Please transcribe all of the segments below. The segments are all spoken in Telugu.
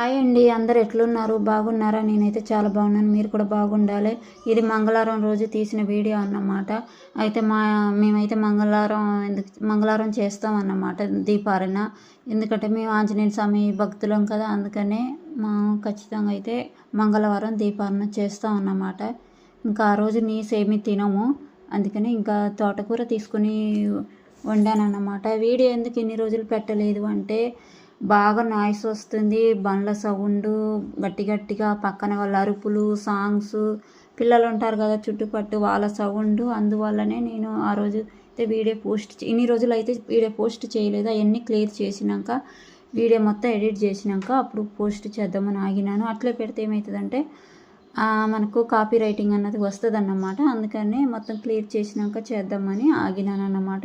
హాయ్ అండి, అందరు ఎట్లున్నారు? బాగున్నారా? నేనైతే చాలా బాగున్నాను. మీరు కూడా బాగుండాలి. ఇది మంగళవారం రోజు తీసిన వీడియో అన్నమాట. అయితే మేమైతే మంగళవారం చేస్తాం అన్నమాట దీపారాధన. ఎందుకంటే మేము ఆంజనేయ స్వామి భక్తులం కదా, అందుకనే ఖచ్చితంగా అయితే మంగళవారం దీపారాధన చేస్తాం అన్నమాట. ఇంకా ఆ రోజు నీసేమి తినము, అందుకని ఇంకా తోటకూర తీసుకుని వండాను అన్నమాట. వీడియో ఎందుకు ఇన్ని రోజులు పెట్టలేదు అంటే బాగా నాయిస్ వస్తుంది, బండ్ల సౌండు గట్టి గట్టిగా, పక్కన వాళ్ళ అరుపులు, సాంగ్స్, పిల్లలు ఉంటారు కదా చుట్టుపట్టు, వాళ్ళ సౌండ్. అందువల్లనే నేను ఆ రోజు అయితే ఇన్ని రోజులు అయితే వీడియో పోస్ట్ చేయలేదు. అవన్నీ క్లియర్ చేసినాక, వీడియో మొత్తం ఎడిట్ చేసినాక అప్పుడు పోస్ట్ చేద్దామని ఆగినాను. అట్లే పెడితే ఏమవుతుందంటే మనకు కాపీ రైటింగ్ అన్నది వస్తుంది అన్నమాట. అందుకని మొత్తం క్లియర్ చేసినాక చేద్దామని ఆగినాను అన్నమాట.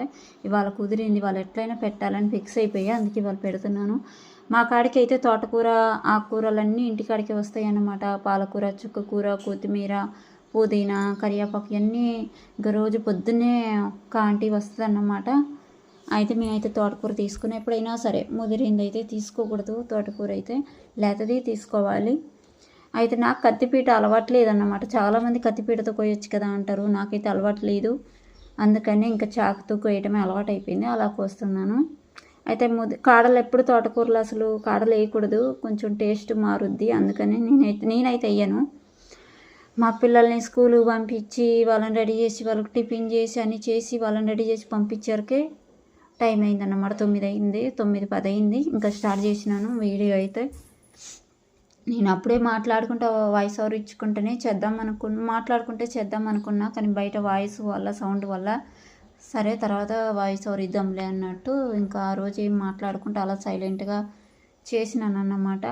ఇవాళ కుదిరింది, వాళ్ళు ఎట్లయినా పెట్టాలని ఫిక్స్ అయిపోయా, అందుకే ఇవాళ పెడుతున్నాను. మా కాడికి అయితే తోటకూర, ఆకుకూరలన్నీ ఇంటికాడికి వస్తాయి అన్నమాట. పాలకూర, చుక్కకూర, కొత్తిమీర, పుదీనా, కరివేపాకు ఇవన్నీ ఇంకా రోజు పొద్దున్నే ఒక ఆంటీ వస్తుంది అన్నమాట. అయితే మేమైతే తోటకూర తీసుకుని ఎప్పుడైనా సరే ముదిరింది అయితే తీసుకోకూడదు, తోటకూర అయితే లేతది తీసుకోవాలి. అయితే నాకు కత్తిపీట అలవాటు లేదన్నమాట. చాలామంది కత్తిపీటతో కోయొచ్చు కదా అంటారు, నాకైతే అలవాటు లేదు. అందుకని ఇంకా చాకుతో కోయటమే అలవాటు అయిపోయింది, అలా కోస్తున్నాను. అయితే కాడలు ఎప్పుడు తోటకూరలు అసలు కాడలు వేయకూడదు, కొంచెం టేస్ట్ మారుద్ది. అందుకని నేనైతే వేయను. మా పిల్లల్ని స్కూల్కి పంపించి వాళ్ళని రెడీ చేసి వాళ్ళకి టిఫిన్ చేసి అన్నీ చేసి వాళ్ళని రెడీ చేసి పంపించారుకే టైం అయిందన్నమాట. 9 అయింది, 9:10 అయింది. ఇంకా స్టార్ట్ చేసినాను వీడియో అయితే. నేను అప్పుడే వాయిస్ ఓవర్ ఇచ్చుకుంటేనే మాట్లాడుకుంటే చేద్దాం అనుకున్నా, కానీ బయట వాయిస్ వల్ల, సౌండ్ వల్ల సరే తర్వాత వాయిస్ ఓవర్ ఇద్దాంలే అన్నట్టు ఇంకా ఆ రోజు ఏం మాట్లాడుకుంటూ అలా సైలెంట్గా చేసినాను అన్నమాట.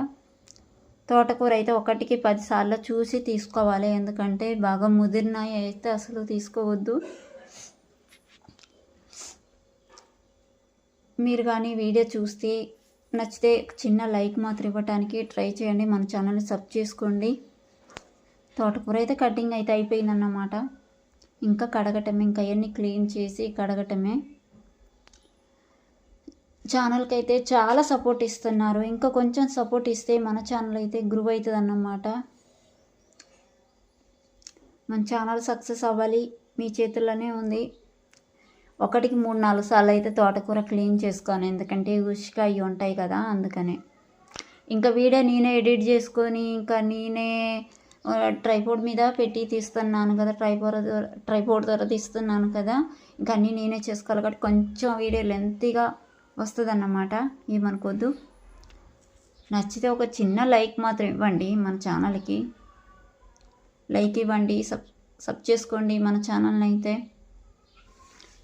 తోటకూర అయితే 1కి 10 సార్లు చూసి తీసుకోవాలి, ఎందుకంటే బాగా ముదిరినాయి అయితే అసలు తీసుకోవద్దు. మీరు కానీ వీడియో చూస్తే నచ్చితే చిన్న లైక్ మాత్రం ఇవ్వడానికి ట్రై చేయండి, మన ఛానల్ని సబ్ చేసుకోండి. తోటకూర అయితే కటింగ్ అయితే అయిపోయిందన్నమాట. ఇంకా కడగటమే, ఇంకా అవన్నీ క్లీన్ చేసి కడగటమే. ఛానల్కి అయితే చాలా సపోర్ట్ ఇస్తున్నారు, ఇంకా కొంచెం సపోర్ట్ ఇస్తే మన ఛానల్ అయితే గ్రో అవుతుంది అన్నమాట. మన ఛానల్ సక్సెస్ అవ్వాలి, మీ చేతుల్లోనే ఉంది. 1కి 3-4 సార్లు అయితే తోటకూర క్లీన్ చేసుకోను, ఎందుకంటే ఉష్క అవి ఉంటాయి కదా, అందుకనే. ఇంకా వీడియో నేనే ఎడిట్ చేసుకొని ఇంకా నేనే ట్రైపోర్డ్ మీద పెట్టి తీస్తున్నాను కదా, ట్రైపోర్డ్ ద్వారా తీస్తున్నాను కదా, ఇంకా అన్నీ నేనే చేసుకోవాలి కాబట్టి కొంచెం వీడియో లెంతీగా వస్తుంది అన్నమాట. ఏమనుకోద్దు. నచ్చితే ఒక చిన్న లైక్ మాత్రం ఇవ్వండి, మన ఛానల్కి లైక్ ఇవ్వండి, సబ్ చేసుకోండి మన ఛానల్ని అయితే.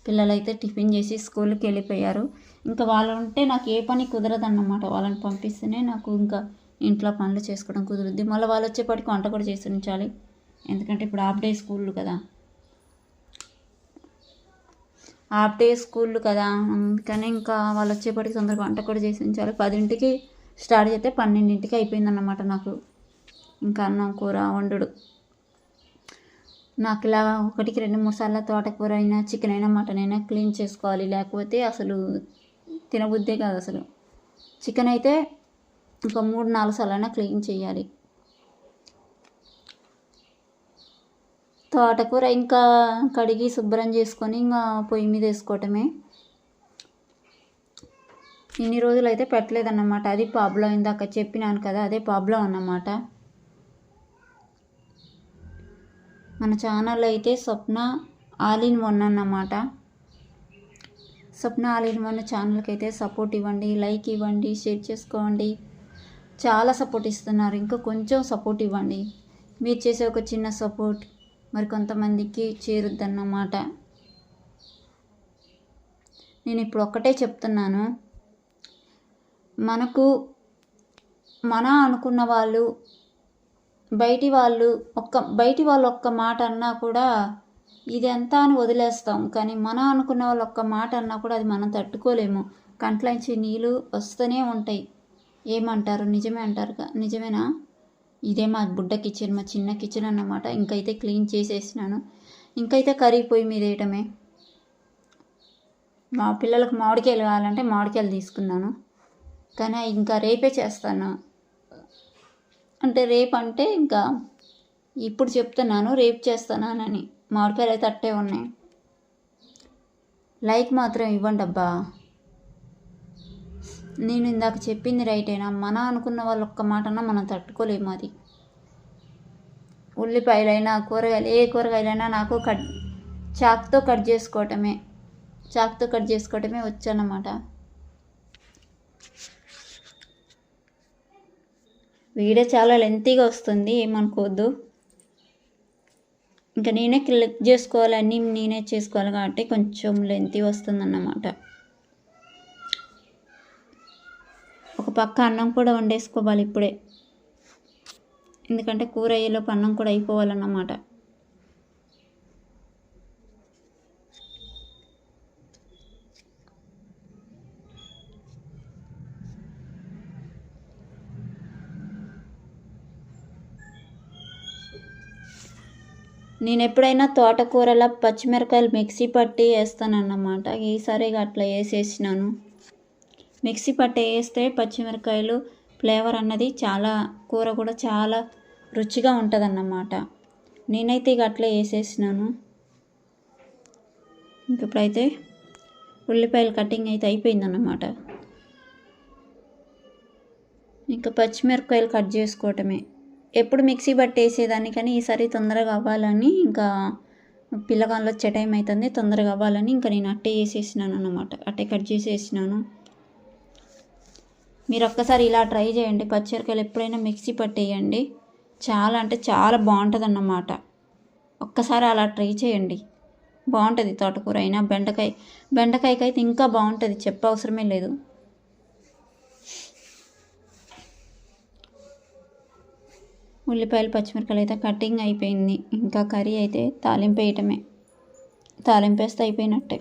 పిల్లలైతే టిఫిన్ చేసి స్కూల్కి వెళ్ళిపోయారు. ఇంకా వాళ్ళు ఉంటే నాకు ఏ పని కుదరదన్నమాట. వాళ్ళని పంపిస్తేనే నాకు ఇంకా ఇంట్లో పనులు చేసుకోవడం కుదురుద్ది. మళ్ళీ వాళ్ళు వచ్చేప్పటికి వంట కూడా చేసి ఉంచాలి, ఎందుకంటే ఇప్పుడు హాఫ్ డే స్కూళ్ళు కదా, అందుకని ఇంకా వాళ్ళు వచ్చేప్పటికి తొందరగా వంట కూడా చేసి ఉంచాలి. 10ంటికి స్టార్ట్ చేస్తే 12ంటికి అయిపోయిందన్నమాట నాకు ఇంకా అన్నం కూర వండుడు. నాకు ఇలా 1కి 2-3 సార్లు తోటకూర అయినా, చికెన్ అయినా, మటన్ అయినా క్లీన్ చేసుకోవాలి, లేకపోతే అసలు తినబుద్దే కాదు అసలు. చికెన్ అయితే ఇంకా 3-4 సార్లైనా క్లీన్ చేయాలి. తోటకూర ఇంకా కడిగి శుభ్రం చేసుకొని ఇంకా పొయ్యి మీద వేసుకోవటమే. ఇన్ని రోజులు అయితే పెట్టలేదన్నమాట, అది ప్రాబ్లం. ఇందాక చెప్పినాను కదా, అదే ప్రాబ్లం అన్నమాట. మన ఛానల్ అయితే స్వప్న ఆల్ ఇన్ వన్ అన్నమాట. స్వప్న ఆల్ ఇన్ వన్ ఛానల్కి అయితే సపోర్ట్ ఇవ్వండి, లైక్ ఇవ్వండి, షేర్ చేసుకోండి. చాలా సపోర్ట్ ఇస్తున్నారు, ఇంకా కొంచెం సపోర్ట్ ఇవ్వండి. మీరు చేసే ఒక చిన్న సపోర్ట్ మరి కొంతమందికి చేరుద్దన్నమాట. నేను ఇప్పుడు ఒక్కటే చెప్తున్నాను, మన అనుకున్న వాళ్ళు బయటి వాళ్ళు ఒక్క మాట అన్నా కూడా ఇదంతా అని వదిలేస్తాం, కానీ మనం అనుకున్న వాళ్ళు ఒక్క మాట అన్నా కూడా అది మనం తట్టుకోలేము. కంట్లోంచి నీళ్ళు వస్తూనే ఉంటాయి. ఏమంటారు, నిజమే అంటారు, నిజమేనా? ఇదే మా బుడ్డ కిచెన్, మా చిన్న కిచెన్ అన్నమాట. ఇంకైతే క్లీన్ చేసేసినాను, ఇంకైతే కర్రీ పొయ్యి మీద వేయటమే. మా పిల్లలకు మామిడికాయలు కావాలంటే మామిడికాయలు తీసుకున్నాను, కానీ ఇంకా రేపే చేస్తాను. అంటే రేపు అంటే ఇంకా ఇప్పుడు చెప్తున్నాను, రేపు చేస్తానని. మామిడికాయలు అయితే అట్టే ఉన్నాయి. లైక్ మాత్రం ఇవ్వండి అబ్బా. నేను ఇందాక చెప్పింది రైటేనా? మన అనుకున్న వాళ్ళు ఒక్క మాటన్నా మనం తట్టుకోలేము. అది ఉల్లిపాయలైనా కూరగాయలు, ఏ కూరగాయలైనా నాకు చాకుతో కట్ చేసుకోవటమే వచ్చన్నమాట. వీడియో చాలా లెంతీగా వస్తుంది, ఏమనుకోవద్దు. ఇంకా నేనే క్లిక్ చేసుకోవాలి, అన్నీ నేనే చేసుకోవాలి కాబట్టి కొంచెం లెంతీ వస్తుందన్నమాట. ఒక పక్క అన్నం కూడా వండేసుకోవాలి ఇప్పుడే, ఎందుకంటే కూర అయ్యేలోపు అన్నం కూడా అయిపోవాలన్నమాట. నేను ఎప్పుడైనా తోటకూరలా పచ్చిమిరకాయలు మిక్సీ పట్టి వేస్తానన్నమాట. ఈసారి అట్లా వేసేసినాను. మిక్సీ పట్టి వేస్తే పచ్చిమిరకాయలు ఫ్లేవర్ అన్నది చాలా, కూర కూడా చాలా రుచిగా ఉంటుందన్నమాట. నేనైతే అట్లా వేసేసినాను. ఇప్పుడైతే ఉల్లిపాయలు కటింగ్ అయితే అయిపోయిందన్నమాట. ఇంకా పచ్చిమిరపకాయలు కట్ చేసుకోవటమే. ఎప్పుడు మిక్సీ పట్టేసేదాన్ని, కానీ ఈసారి తొందరగా అవ్వాలని, ఇంకా పిల్లగాళ్ళు వచ్చే టైం అవుతుంది, తొందరగా అవ్వాలని ఇంకా నేను అట్టే వేసేసినాను అన్నమాట. అట్టే కట్ చేసేసినాను. మీరు ఒక్కసారి ఇలా ట్రై చేయండి. పచ్చిమిరపకాయలు ఎప్పుడైనా మిక్సీ పట్టేయండి, చాలా అంటే చాలా బాగుంటుంది అన్నమాట. ఒక్కసారి అలా ట్రై చేయండి, బాగుంటుంది. తోటకూర అయినా బెండకాయకి అయితే ఇంకా బాగుంటుంది, చెప్పవసరమే లేదు. ఉల్లిపాయలు పచ్చిమిరపకాయలు అయితే కటింగ్ అయిపోయింది. ఇంకా కర్రీ అయితే తాలింపు వేయటమే. తాలింపు వేస్తే అయిపోయినట్టే.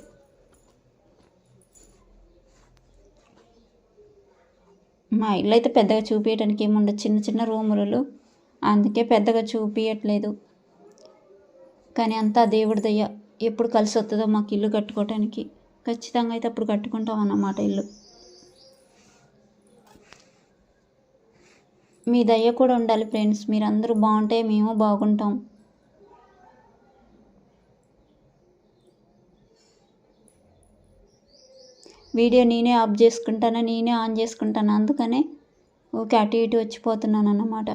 మా ఇల్లు అయితే పెద్దగా చూపించడానికి ఏముండదు, చిన్న చిన్న రూములు, అందుకే పెద్దగా చూపించట్లేదు. కానీ అంతా దేవుడి దయ, ఎప్పుడు కలిసి వస్తుందో మాకు ఇల్లు కట్టుకోవటానికి. ఖచ్చితంగా అయితే అప్పుడు కట్టుకుంటాం అన్నమాట ఇల్లు. మీ దయ కూడా ఉండాలి ఫ్రెండ్స్. మీరందరూ బాగుంటే మేము బాగుంటాం. వీడియో నేనే ఆఫ్ చేసుకుంటాను, నేనే ఆన్ చేసుకుంటాను, అందుకనే ఓకే అటు ఇటు వచ్చిపోతున్నాను అన్నమాట.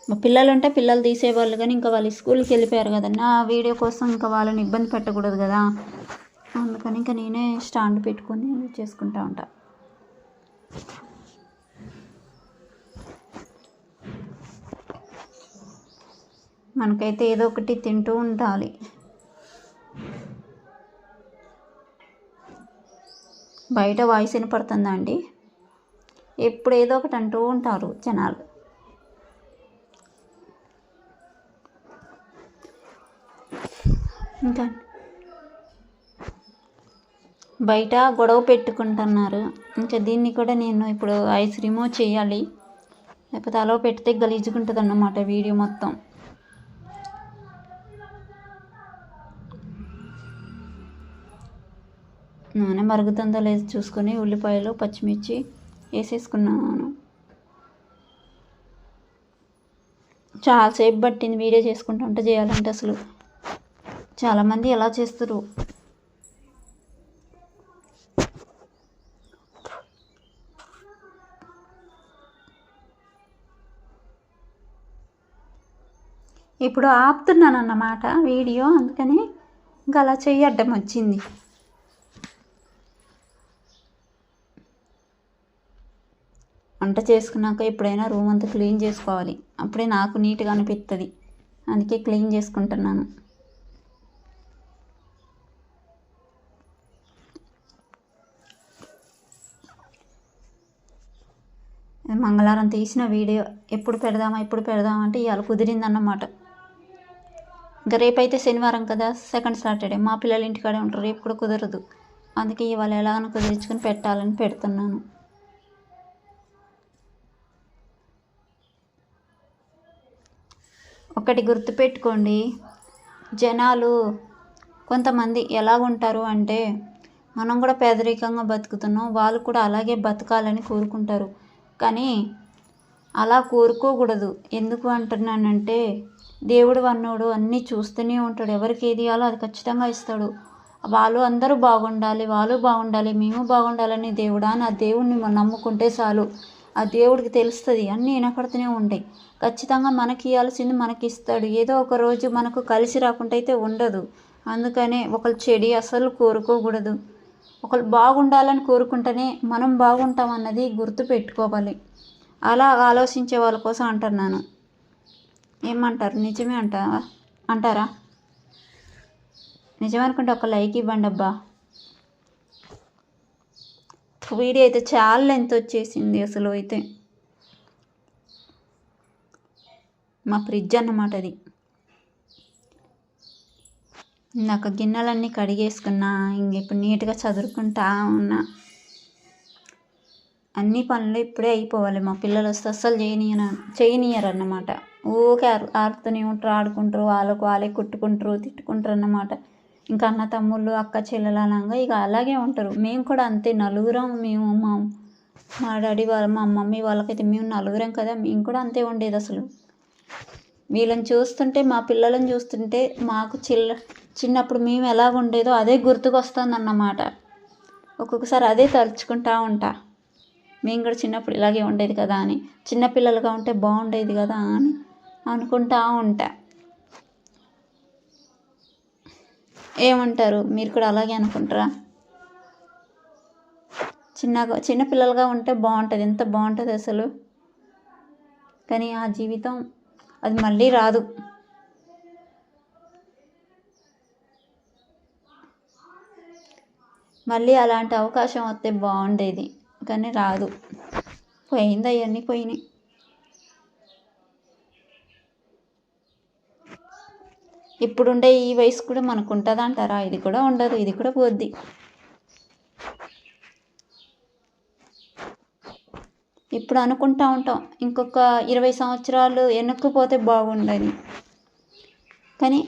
మా పిల్లలు ఉంటే పిల్లలు తీసేవాళ్ళు, కానీ ఇంకా వాళ్ళు స్కూల్కి వెళ్ళిపోయారు కదా, నా వీడియో కోసం ఇంకా వాళ్ళని ఇబ్బంది పెట్టకూడదు కదా, అందుకని ఇంకా నేనే స్టాండ్ పెట్టుకొని చేసుకుంటా ఉంటా. మనకైతే ఏదో ఒకటి తింటూ ఉండాలి. బయట వాయిస్ వినపడుతుందా అండి? ఎప్పుడు ఏదో ఒకటి అంటూ ఉంటారు జనాలు. ఇంకా బయట గొడవ పెట్టుకుంటున్నారు. ఇంకా దీన్ని కూడా నేను ఇప్పుడు ఐస్ రిమూవ్ చేయాలి, లేకపోతే అలా పెడితే గలీజుకుంటుంది అన్నమాట వీడియో మొత్తం. నూనె మరుగుతుందో లేదో చూసుకొని ఉల్లిపాయలు పచ్చిమిర్చి వేసేసుకున్నాను. చాలాసేపు పట్టింది వీడియో చేసుకుంటూ చేయాలంటే. అసలు చాలామంది ఎలా చేస్తారు. ఇప్పుడు ఆపుతున్నాను అన్నమాట వీడియో, అందుకని ఇంకా అలా చెయ్యడ్డం వచ్చింది. వంట చేసుకున్నాక ఎప్పుడైనా రూమ్ అంతా క్లీన్ చేసుకోవాలి, అప్పుడే నాకు నీట్గా అనిపిస్తుంది. అందుకే క్లీన్ చేసుకుంటున్నాను. మంగళవారం తీసిన వీడియో ఎప్పుడు పెడదామంటే ఇవాళ కుదిరిందన్నమాట. ఇంకా రేపైతే శనివారం కదా, సెకండ్ సాటర్డే, మా పిల్లలు ఇంటికాడే ఉంటారు, రేపు కూడా కుదరదు. అందుకే ఇవాళ ఎలాగైనా కుదిరించుకొని పెట్టాలని పెడుతున్నాను. ఒకటి గుర్తుపెట్టుకోండి, జనాలు కొంతమంది ఎలా ఉంటారు అంటే, మనం కూడా పేదరికంగా బతుకుతున్నాం, వాళ్ళు కూడా అలాగే బతకాలని కోరుకుంటారు. కానీ అలా కోరుకోకూడదు. ఎందుకు అంటున్నానంటే దేవుడు అన్నోడు అన్నీ చూస్తూనే ఉంటాడు. ఎవరికి ఏది ఇవ్వాలో అది ఖచ్చితంగా ఇస్తాడు. వాళ్ళు అందరూ బాగుండాలి, వాళ్ళు బాగుండాలి, మేము బాగుండాలని దేవుడా అని ఆ దేవుడిని నమ్ముకుంటే చాలు. ఆ దేవుడికి తెలుస్తుంది, అన్నీ వినపడుతూనే ఉంటాయి. ఖచ్చితంగా మనకి ఇవ్వాల్సింది మనకి ఇస్తాడు. ఏదో ఒక రోజు మనకు కలిసి రాకుండా అయితే ఉండదు. అందుకనే ఒకరు చెడు అసలు కోరుకోకూడదు. ఒకరు బాగుండాలని కోరుకుంటేనే మనం బాగుంటాం అన్నది గుర్తు పెట్టుకోవాలి. అలా ఆలోచించే వాళ్ళ కోసం అంటున్నాను. ఏమంటారు? నిజమే అంటారా? నిజమనుకుంటే ఒక లైక్ ఇవ్వండి అబ్బా. వీడియో అయితే చాలా లెంత్ వచ్చేసింది అసలు. అయితే మా ఫ్రిడ్జ్ అన్నమాట అది. నాకు గిన్నెలన్నీ కడిగేసుకున్నా. ఇప్పుడు నీట్గా చదువుకుంటా ఉన్నా. అన్ని పనులు ఇప్పుడే అయిపోవాలి. మా పిల్లలు వస్తే అస్సలు చేయనియరు అన్నమాట. ఊరికే ఆడుతూనే ఉంటారు, ఆడుకుంటారు, వాళ్ళే కుట్టుకుంటారు, తిట్టుకుంటారు అన్నమాట. ఇంకా అన్న తమ్ముళ్ళు, అక్క చెల్లెలు అనగా ఇక అలాగే ఉంటారు. మేము కూడా అంతే, నలుగురం. మేము మా డాడీ మా మమ్మీ వాళ్ళకైతే మేము నలుగురం కదా, మేము కూడా అంతే ఉండేది అసలు. వీళ్ళని చూస్తుంటే, మా పిల్లలను చూస్తుంటే మాకు చిన్నప్పుడు మేము ఎలాగ ఉండేదో అదే గుర్తుకొస్తుంది అన్నమాట. ఒక్కొక్కసారి అదే తలుచుకుంటా ఉంటా. మేము కూడా చిన్నప్పుడు ఇలాగే ఉండేది కదా అని, చిన్నపిల్లలుగా ఉంటే బాగుండేది కదా అని అనుకుంటా ఉంటా. ఏమంటారు? మీరు కూడా అలాగే అనుకుంటారా? చిన్నపిల్లలుగా ఉంటే బాగుంటుంది, ఎంత బాగుంటుంది అసలు. కానీ ఆ జీవితం అది మళ్ళీ రాదు. మళ్ళీ అలాంటి అవకాశం వస్తే బాగుండేది, కానీ రాదు. పోయింది, అవన్నీ పోయినాయి. ఇప్పుడుండే ఈ వయసు కూడా మనకు ఉంటుంది అంటారా? ఇది కూడా ఉండదు, ఇది కూడా పోద్ది. ఇప్పుడు అనుకుంటా ఉంటాం ఇంకొక 20 సంవత్సరాలు వెనక్కుపోతే బాగుండని. కానీ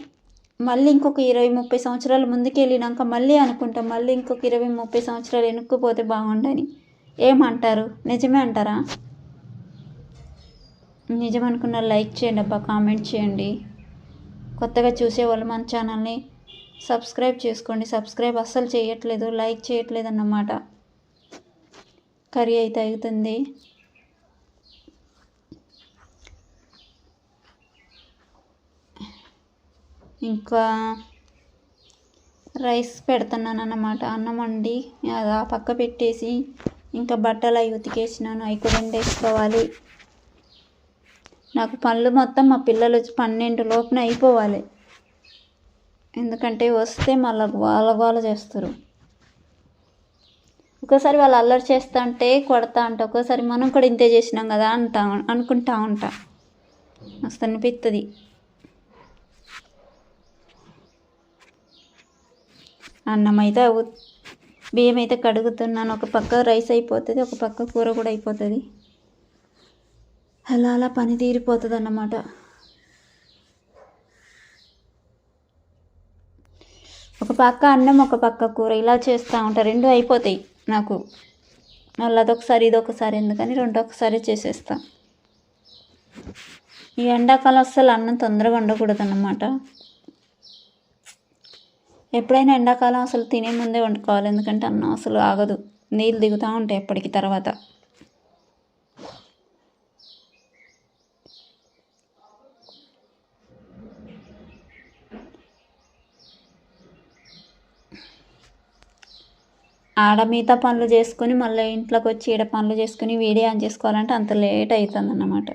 మళ్ళీ ఇంకొక 20-30 సంవత్సరాలు ముందుకు వెళ్ళినాక మళ్ళీ అనుకుంటాం, మళ్ళీ ఇంకొక 20-30 సంవత్సరాలు వెనక్కుపోతే బాగుండని. ఏమంటారు? నిజమే అంటారా? నిజమనుకున్న లైక్ చేయండి అబ్బా, కామెంట్ చేయండి. కొత్తగా చూసేవాళ్ళు మన ఛానల్ని సబ్స్క్రైబ్ చేసుకోండి. సబ్స్క్రైబ్ అస్సలు చేయట్లేదు, లైక్ చేయట్లేదు అన్నమాట. కర్రీ అయితే అవుతుంది. ఇంకా రైస్ పెడుతున్నాను అన్నమాట. అన్నం వండి అది ఆ పక్క పెట్టేసి ఇంకా బట్టలు అవి ఉతికేసినాను, అవి కూడా ఎండేసుకోవాలి. నాకు పనులు మొత్తం మా పిల్లలు వచ్చి 12 లోపున అయిపోవాలి. ఎందుకంటే వస్తే మళ్ళీ గోల చేస్తారు. ఒక్కోసారి వాళ్ళు అల్లరి చేస్తా అంటే కొడతా అంట, ఒక్కోసారి మనం కూడా ఇంతే చేసినాం కదా అనుకుంటా ఉంటా. మస్తు అనిపిస్తుంది. అన్నం అయితే బియ్యం అయితే కడుగుతున్నాను. ఒక పక్క రైస్ అయిపోతుంది, ఒక పక్క కూర కూడా అయిపోతుంది. అలా పని తీరిపోతుంది అన్నమాట. ఒక పక్క అన్నం, ఒక పక్క కూర ఇలా చేస్తూ ఉంటా. 2 అయిపోతాయి నాకు. మళ్ళీ అదొకసారి ఇదొకసారి ఎందుకని 2 ఒకసారి చేసేస్తా. ఈ ఎండాకాలం అస్సలు అన్నం తొందరగా వండకూడదు అన్నమాట. ఎప్పుడైనా ఎండాకాలం అసలు తినే ముందే వండుకోవాలి, ఎందుకంటే అన్నం అసలు ఆగదు, నీళ్ళు దిగుతూ ఉంటాయి ఎప్పటికి తర్వాత. ఆడ మిగతా పనులు చేసుకొని మళ్ళీ ఇంట్లోకి వచ్చి ఈడ పనులు చేసుకుని వీడియో ఆన్ చేసుకోవాలంటే అంత లేట్ అవుతుంది అన్నమాట.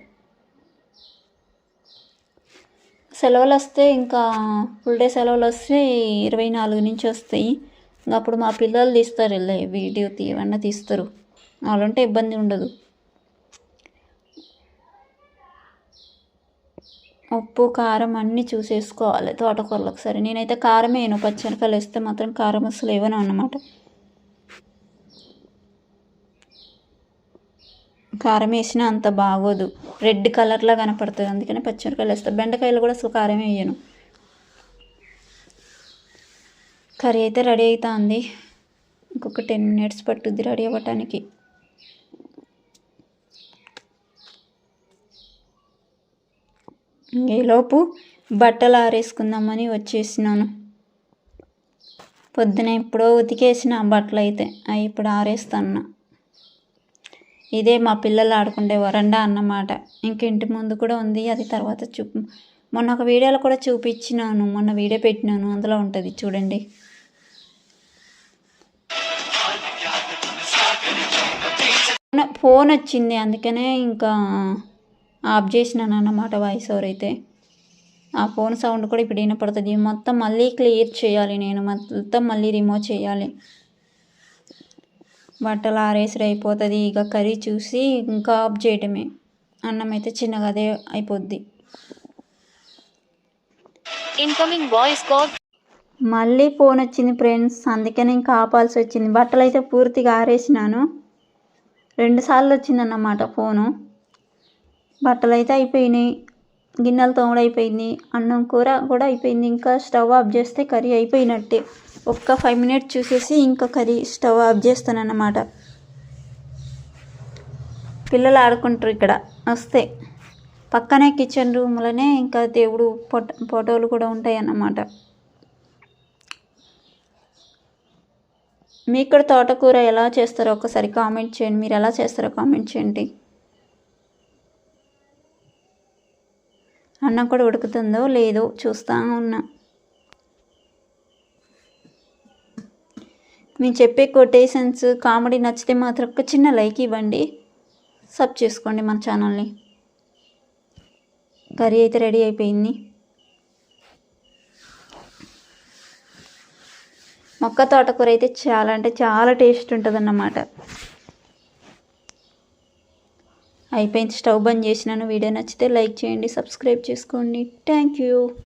సెలవులు వస్తే ఇంకా ఫుల్ డే సెలవులు వస్తే 24 నుంచి వస్తాయి. ఇంకా అప్పుడు మా పిల్లలు తీస్తారు, వెళ్ళే వీడియో ఏమన్నా తీస్తారు. వాళ్ళంటే ఇబ్బంది ఉండదు. ఉప్పు కారం అన్నీ చూసేసుకోవాలి తోటకూరలు ఒకసారి. నేనైతే కారమే వేయను, పచ్చిమిరపకాయలు వేస్తే మాత్రం కారం అసలు వేయను అన్నమాట. కారం వేసినా అంత బాగోదు, రెడ్ కలర్లా కనపడుతుంది. అందుకని పచ్చిమిరపకాయలు వేస్తాను. బెండకాయలు కూడా అసలు కారం వేయను. కర్రీ అయితే రెడీ అవుతుంది. ఒక 10 మినిట్స్ పట్టుద్ది రెడీ అవ్వటానికి. ఈలోపు బట్టలు ఆరేసుకుందామని వచ్చేసినాను. పొద్దున ఎప్పుడో ఉతికేసిన బట్టలు అయితే అవి ఇప్పుడు ఆరేస్తాను. ఇదే మా పిల్లలు ఆడుకుంటే వరండా అన్నమాట. ఇంక ఇంటి ముందు కూడా ఉంది, అది తర్వాత మొన్న ఒక వీడియోలో కూడా చూపించినాను, మొన్న వీడియో పెట్టినాను, అందులో ఉంటుంది చూడండి. ఫోన్ వచ్చింది అందుకనే ఇంకా ఆఫ్ చేసినాను అన్నమాట వాయిస్ ఓవర్ అయితే. ఆ ఫోన్ సౌండ్ కూడా ఇప్పుడు వినపడుతుంది. మొత్తం మళ్ళీ క్లియర్ చేయాలి, నేను మొత్తం మళ్ళీ రిమూవ్ చేయాలి. బట్టలు ఆరేసి అయిపోతుంది. ఇక కర్రీ చూసి ఇంకా ఆఫ్ చేయటమే. అన్నం అయితే చిన్నగా అదే అయిపోద్ది. Incoming voice call. మళ్ళీ ఫోన్ వచ్చింది ఫ్రెండ్స్, అందుకని ఇంకా ఆపాల్సి వచ్చింది. బట్టలు అయితే పూర్తిగా ఆరేసినాను. 2 సార్లు వచ్చిందన్నమాట ఫోను. బట్టలు అయితే అయిపోయినాయి, గిన్నెలు తోమడం అయిపోయింది, అన్నం కూర కూడా అయిపోయింది. ఇంకా స్టవ్ ఆఫ్ చేస్తే కర్రీ అయిపోయినట్టే. ఒక్క 5 మినిట్స్ చూసేసి ఇంకా కర్రీ స్టవ్ ఆఫ్ చేస్తానన్నమాట. పిల్లలు ఆడుకుంటారు ఇక్కడ వస్తే. పక్కనే కిచెన్ రూమ్లోనే ఇంకా దేవుడు ఫోటోలు కూడా ఉంటాయి అన్నమాట. మీకు కూడా తోటకూర ఎలా చేస్తారో ఒకసారి కామెంట్ చేయండి. మీరు ఎలా చేస్తారో కామెంట్ చేయండి. అన్నం కూడా ఉడుకుతుందో లేదో చూస్తూ ఉన్నా. మేము చెప్పే కొటేషన్స్ కామెడీ నచ్చితే మాత్రం ఒక చిన్న లైక్ ఇవ్వండి, సబ్ చేసుకోండి మన ఛానల్ని. కర్రీ అయితే రెడీ అయిపోయింది. మొక్క తోటకూర అయితే చాలా అంటే చాలా టేస్ట్ ఉంటుంది అన్నమాట. అయిపోయింది, స్టవ్ బంద్ చేసినాను. వీడియో నచ్చితే లైక్ చేయండి, సబ్స్క్రైబ్ చేసుకోండి. Thank you.